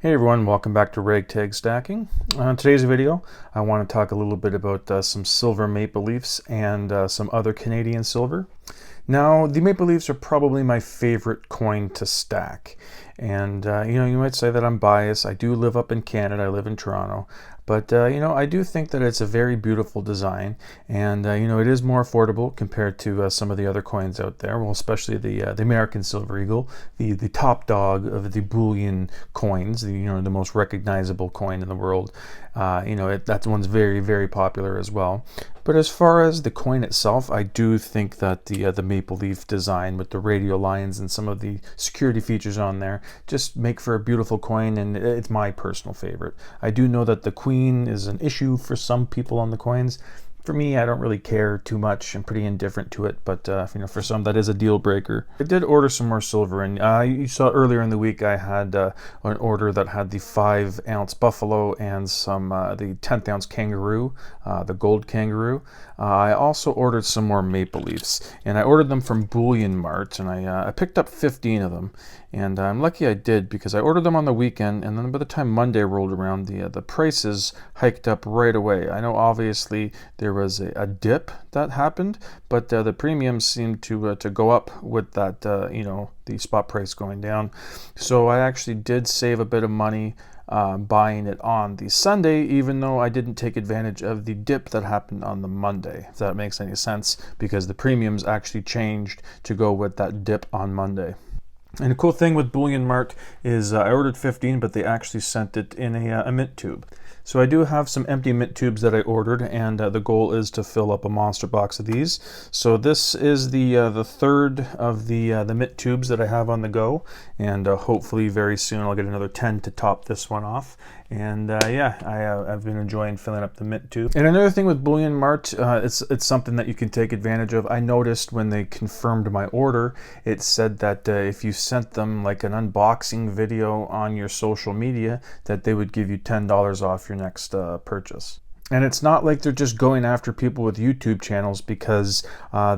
Hey everyone, welcome back to Ragtag Stacking. Today's video, I want to talk a little bit about some silver maple leafs and some other Canadian silver. Now, the maple leafs are probably my favorite coin to stack. And, you might say that I'm biased. I do live up in Canada. I live in Toronto. But, I do think that it's a very beautiful design. And, it is more affordable compared to some of the other coins out there. Well, especially the American Silver Eagle, the top dog of the bullion coins, the most recognizable coin in the world. That one's very, very popular as well. But as far as the coin itself, I do think that the maple leaf design with the radial lines and some of the security features on there just make for a beautiful coin, and it's my personal favorite. I do know that the queen is an issue for some people on the coins. For me, I don't really care too much. I'm pretty indifferent to it, but for some, that is a deal breaker. I did order some more silver, and you saw earlier in the week I had an order that had the 5-ounce buffalo and some the 10th-ounce kangaroo, the gold kangaroo. I also ordered some more maple leafs, and I ordered them from Bullion Mart, and I picked up 15 of them. And I'm lucky I did, because I ordered them on the weekend, and then by the time Monday rolled around, the prices hiked up right away. I know obviously there was a dip that happened, but the premiums seemed to go up with that, the spot price going down. So I actually did save a bit of money buying it on the Sunday, even though I didn't take advantage of the dip that happened on the Monday, if that makes any sense, because the premiums actually changed to go with that dip on Monday. And the cool thing with Bullion Mart is I ordered 15, but they actually sent it in a mint tube. So I do have some empty mint tubes that I ordered, and the goal is to fill up a monster box of these. So this is the third of the mint tubes that I have on the go, and hopefully very soon I'll get another 10 to top this one off. And I've been enjoying filling up the mint tube. And another thing with Bullion Mart, it's something that you can take advantage of. I noticed when they confirmed my order, it said that if you sent them like an unboxing video on your social media, that they would give you $10 off your next purchase. And it's not like they're just going after people with YouTube channels, because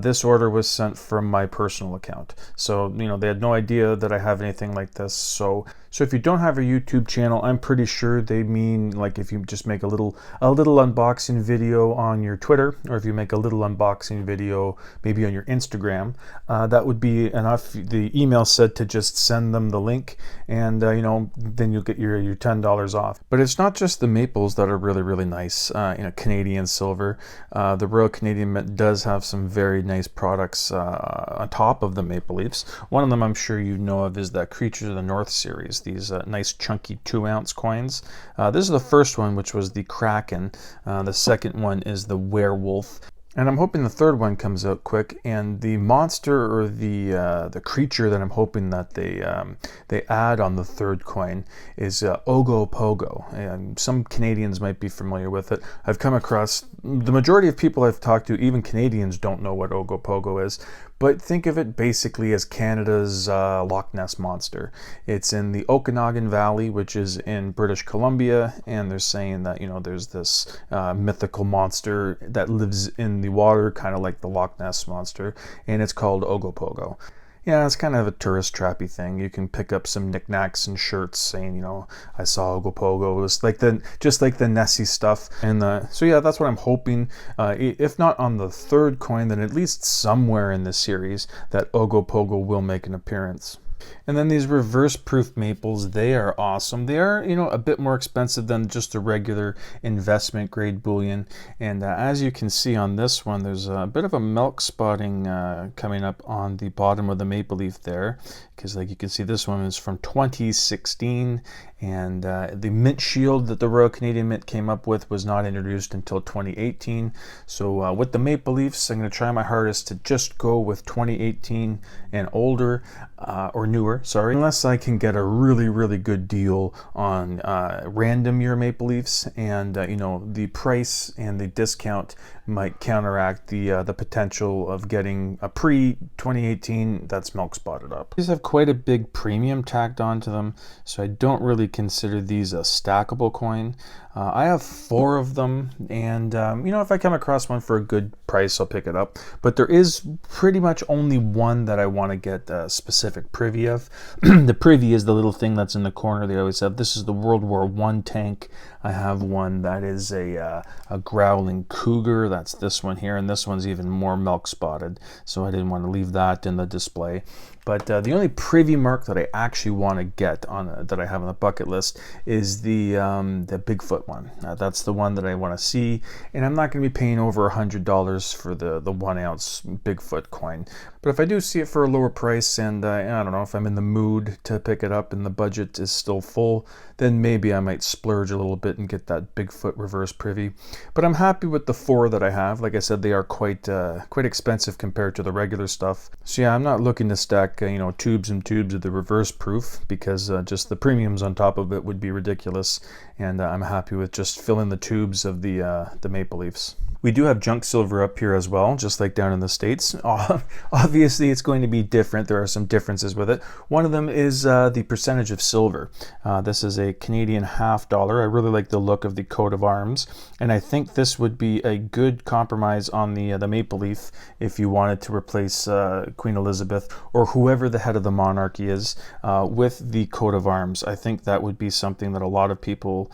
this order was sent from my personal account. So, they had no idea that I have anything like this. So if you don't have a YouTube channel, I'm pretty sure they mean like if you just make a little unboxing video on your Twitter, or if you make a little unboxing video maybe on your Instagram, that would be enough. The email said to just send them the link, and then you'll get your $10 off. But it's not just the maples that are really, really nice. Canadian silver. The Royal Canadian Mint does have some very nice products on top of the maple leafs. One of them I'm sure you know of is that Creatures of the North series, these nice chunky 2-ounce coins. This is the first one, which was the Kraken. The second one is the Werewolf. And I'm hoping the third one comes out quick. And the monster, or the creature that I'm hoping that they add on the third coin is Ogopogo. And some Canadians might be familiar with it. I've come across, the majority of people I've talked to, even Canadians, don't know what Ogopogo is. But think of it basically as Canada's Loch Ness Monster. It's in the Okanagan Valley, which is in British Columbia, and they're saying that, there's this mythical monster that lives in the water, kind of like the Loch Ness Monster, and it's called Ogopogo. Yeah, it's kind of a tourist trappy thing. You can pick up some knickknacks and shirts saying, I saw Ogopogo. It was just like the Nessie stuff. And so yeah, that's what I'm hoping. If not on the third coin, then at least somewhere in this series that Ogopogo will make an appearance. And then these reverse proof maples, they are awesome. They are, a bit more expensive than just a regular investment grade bullion. And as you can see on this one, there's a bit of a milk spotting coming up on the bottom of the maple leaf there. Because like you can see, this one is from 2016, and the mint shield that the Royal Canadian Mint came up with was not introduced until 2018. So with the maple leafs, I'm going to try my hardest to just go with 2018 and older, or newer, sorry, unless I can get a really, really good deal on random year maple leafs, and the price and the discount might counteract the potential of getting a pre-2018 that's milk spotted up. These have quite a big premium tacked onto them, so I don't really consider these a stackable coin. I have 4 of them, and you know, if I come across one for a good price, I'll pick it up. But there is pretty much only one that I want to get a specific privy of. The privy is the little thing that's in the corner they always have. This is the World War I tank. I have one that is a growling cougar. That's this one here, and this one's even more milk spotted, so I didn't want to leave that in the display. But the only privy mark that I actually want to get on that I have on the bucket list is the Bigfoot one. That's the one that I want to see, and I'm not going to be paying over $100 for the 1 ounce Bigfoot coin. But if I do see it for a lower price, and I don't know, if I'm in the mood to pick it up and the budget is still full, then maybe I might splurge a little bit and get that Bigfoot reverse privy. But I'm happy with the 4 that I have. Like I said, they are quite expensive compared to the regular stuff. So yeah, I'm not looking to stack you know, tubes and tubes of the reverse proof, because just the premiums on top of it would be ridiculous. And I'm happy with just filling the tubes of the Maple Leafs. We do have junk silver up here as well, just like down in the States. Obviously, it's going to be different. There are some differences with it. One of them is the percentage of silver. This is a Canadian $half. I really like the look of the coat of arms, and I think this would be a good compromise on the Maple Leaf if you wanted to replace Queen Elizabeth or whoever the head of the monarchy is with the coat of arms. I think that would be something that a lot of people,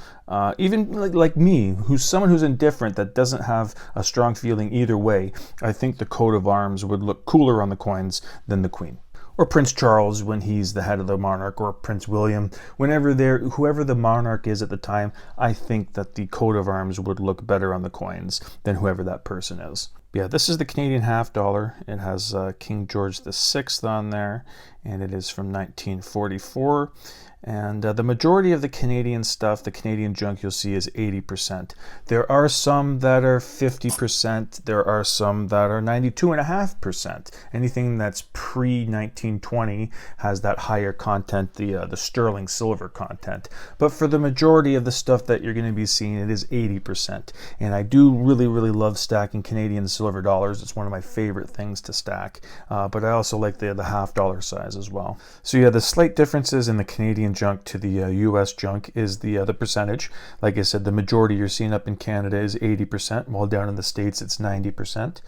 even like me, who's someone who's indifferent, that doesn't have a strong feeling either way, I think the coat of arms would look cooler on the coins than the Queen. Or Prince Charles when he's the head of the monarch, or Prince William, whoever the monarch is at the time, I think that the coat of arms would look better on the coins than whoever that person is. Yeah, this is the Canadian $half. It has King George VI on there, and it is from 1944. And the majority of the Canadian stuff, the Canadian junk you'll see, is 80%. There are some that are 50%. There are some that are 92.5%. Anything that's pre-1920 has that higher content, the sterling silver content. But for the majority of the stuff that you're going to be seeing, it is 80%. And I do really, really love stacking Canadian silver dollars. It's one of my favorite things to stack. But I also like the $half size as well. So yeah, the slight differences in the Canadian junk to the US junk is the percentage. Like I said, the majority you're seeing up in Canada is 80%, while down in the States it's 90%.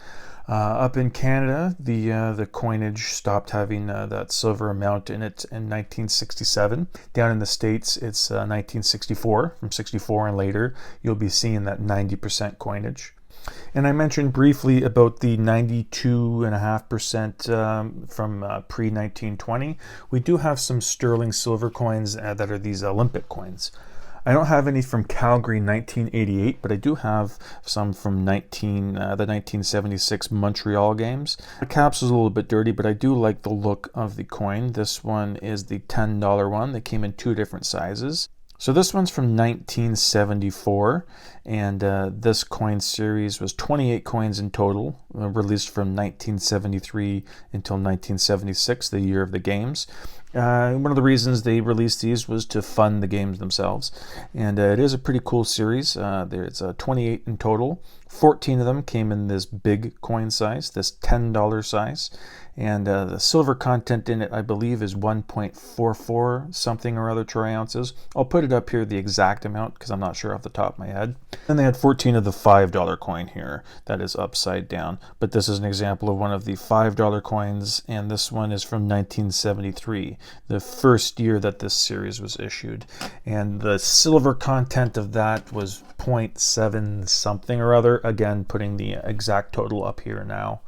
Up in Canada, the coinage stopped having that silver amount in it in 1967. Down in the States, it's 1964. From 64 and later, you'll be seeing that 90% coinage. And I mentioned briefly about the 92.5% from pre-1920. We do have some sterling silver coins that are these Olympic coins. I don't have any from Calgary 1988, but I do have some from the 1976 Montreal games. The capsule's a little bit dirty, but I do like the look of the coin. This one is the $10 one. They came in 2 different sizes. So this one's from 1974, and this coin series was 28 coins in total, released from 1973 until 1976, the year of the games. One of the reasons they released these was to fund the games themselves, and it is a pretty cool series. There's 28 in total. 14 of them came in this big coin size, this $10 size, and the silver content in it, I believe, is 1.44 something or other troy ounces. I'll put it up here, the exact amount, because I'm not sure off the top of my head. And they had 14 of the $5 coin here that is upside down, but this is an example of one of the $5 coins, and this one is from 1973, the first year that this series was issued, and the silver content of that was 0.7 something or other, again putting the exact total up here now.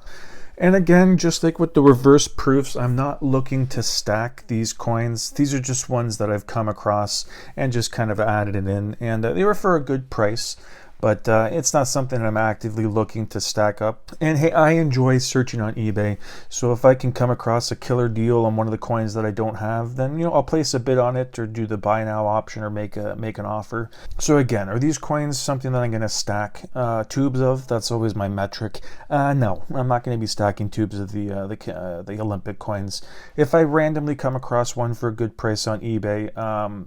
And again, just like with the reverse proofs, I'm not looking to stack these coins. These are just ones that I've come across and just kind of added it in, and they were for a good price. But it's not something I'm actively looking to stack up. And hey, I enjoy searching on eBay, so if I can come across a killer deal on one of the coins that I don't have, then I'll place a bid on it, or do the buy now option, or make an offer. So again, are these coins something that I'm going to stack tubes of? That's always my metric. No, I'm not going to be stacking tubes of the Olympic coins. If I randomly come across one for a good price on eBay,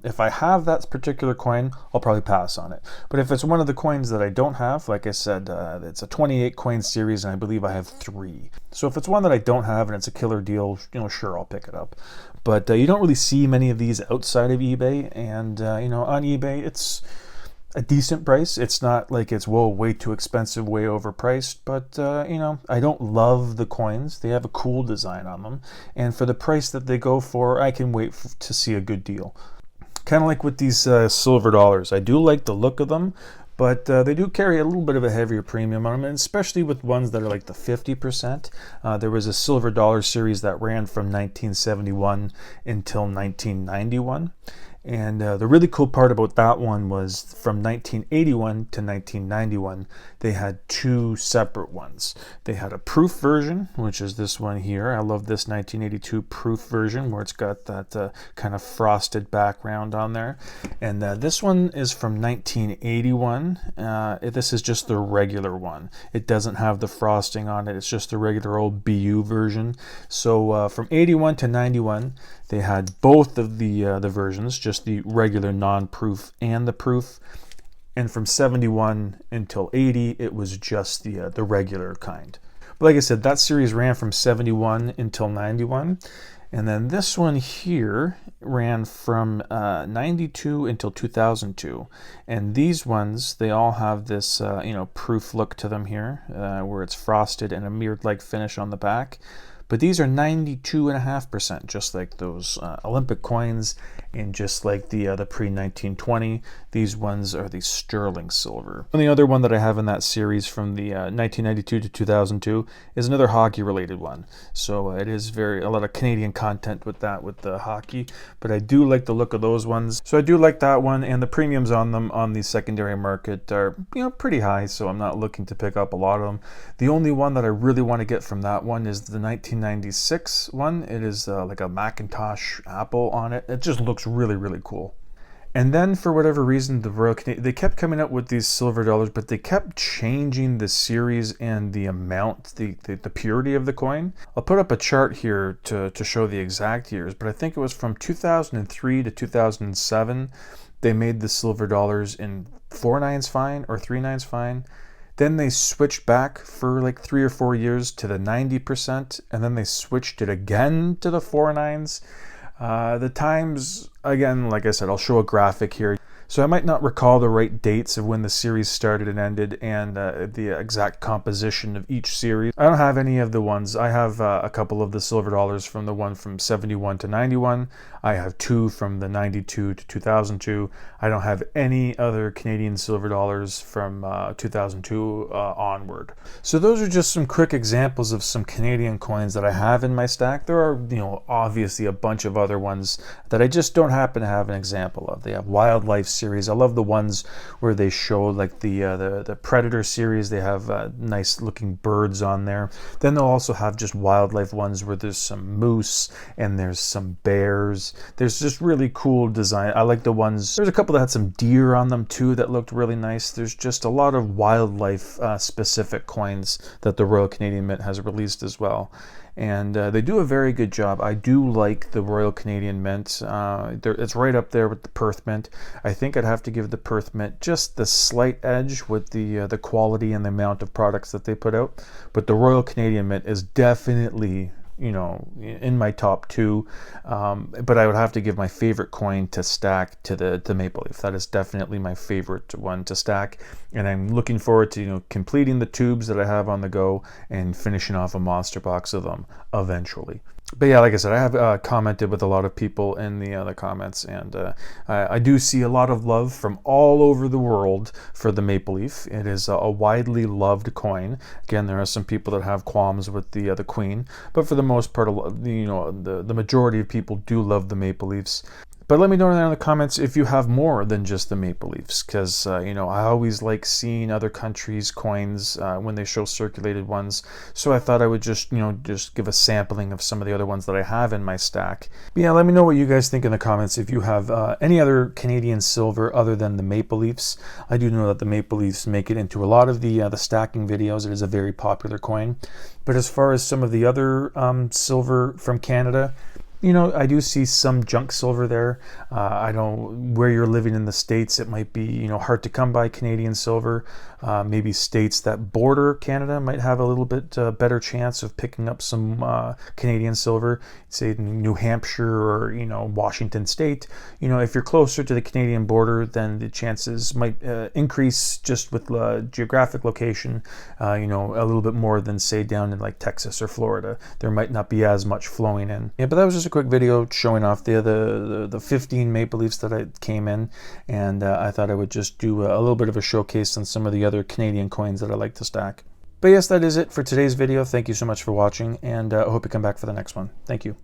if I have that particular coin, I'll probably pass on it. But if it's one of the coins that I don't have, like I said, it's a 28 coin series, and I believe I have 3. So if it's one that I don't have and it's a killer deal, sure, I'll pick it up. But you don't really see many of these outside of eBay, and on eBay, it's a decent price. It's not like it's way too expensive, way overpriced, but you know, I don't love the coins. They have a cool design on them, and for the price that they go for, I can wait to see a good deal. Kind of like with these silver dollars. I do like the look of them, but they do carry a little bit of a heavier premium on them, and especially with ones that are like the 50%. There was a silver dollar series that ran from 1971 until 1991. And the really cool part about that one was from 1981 to 1991, they had two separate ones. They had a proof version, which is this one here. I love this 1982 proof version where it's got that kind of frosted background on there. And this one is from 1981. This is just the regular one. It doesn't have the frosting on it. It's just the regular old BU version. So from 81 to 91, they had both of the versions, just the regular non-proof and the proof. And from 71 until 80, it was just the regular kind. But like I said, that series ran from 71 until 91. And then this one here ran from 92 until 2002. And these ones, they all have this proof look to them here, where it's frosted and a mirrored-like finish on the back. But these are 92.5%, just like those Olympic coins, and just like the pre-1920. These ones are the sterling silver. And the other one that I have in that series from the 1992 to 2002 is another hockey-related one. So it is a lot of Canadian content with that, with the hockey. But I do like the look of those ones. So I do like that one, and the premiums on them on the secondary market are pretty high. So I'm not looking to pick up a lot of them. The only one that I really want to get from that one is the 1996 one. It is like a Macintosh Apple on it. It just looks really, really cool. And then for whatever reason, the Royal Canadian, they kept coming up with these silver dollars, but they kept changing the series and the amount, the purity of the coin. I'll put up a chart here to show the exact years, but I think it was from 2003 to 2007. They made the silver dollars in 4/9 fine or 3/9 fine. Then they switched back for like 3 or 4 years to the 90%, and then they switched it again to the 4/9. The times, again, like I said, I'll show a graphic here. So I might not recall the right dates of when the series started and ended, and the exact composition of each series. I don't have any of the ones. I have a couple of the silver dollars from the one from 71 to 91. I have 2 from the 92 to 2002. I don't have any other Canadian silver dollars from 2002 onward. So those are just some quick examples of some Canadian coins that I have in my stack. There are, obviously a bunch of other ones that I just don't happen to have an example of. They have wildlife series. I love the ones where they show like the Predator series. They have nice looking birds on there. Then they'll also have just wildlife ones where there's some moose and there's some bears. There's just really cool design. I like the ones, there's a couple that had some deer on them too that looked really nice. There's just a lot of wildlife specific coins that the Royal Canadian Mint has released as well. And they do a very good job. I do like the Royal Canadian Mint. It's right up there with the Perth Mint. I think I'd have to give the Perth Mint just the slight edge with the quality and the amount of products that they put out. But the Royal Canadian Mint is definitely, in my top 2. But I would have to give my favorite coin to stack to the Maple Leaf. That is definitely my favorite one to stack. And I'm looking forward to, completing the tubes that I have on the go and finishing off a monster box of them eventually. But yeah, like I said, I have commented with a lot of people in the comments, and I do see a lot of love from all over the world for the Maple Leaf. It is a widely loved coin. Again, there are some people that have qualms with the Queen, but for the most part, the majority of people do love the Maple Leafs. But let me know in the comments if you have more than just the Maple Leafs, because I always like seeing other countries' coins when they show circulated ones. So I thought I would just give a sampling of some of the other ones that I have in my stack. But yeah, let me know what you guys think in the comments if you have any other Canadian silver other than the Maple Leafs. I do know that the Maple Leafs make it into a lot of the stacking videos. It is a very popular coin. But as far as some of the other silver from Canada, You know, I do see some junk silver there. I don't, where you're living in the States, it might be, you know, hard to come by Canadian silver. Maybe states that border Canada might have a little bit better chance of picking up some Canadian silver. Say New Hampshire or, you know, Washington State. You know, if you're closer to the Canadian border, then the chances might increase just with geographic location, you know, a little bit more than say down in like Texas or Florida. There might not be as much flowing in. Yeah, but that was just a quick video showing off the 15 maple leafs that I came in, and I thought I would just do a little bit of a showcase on some of the other Canadian coins that I like to stack. But yes, that is it for today's video. Thank you so much for watching, and I hope you come back for the next one. Thank you.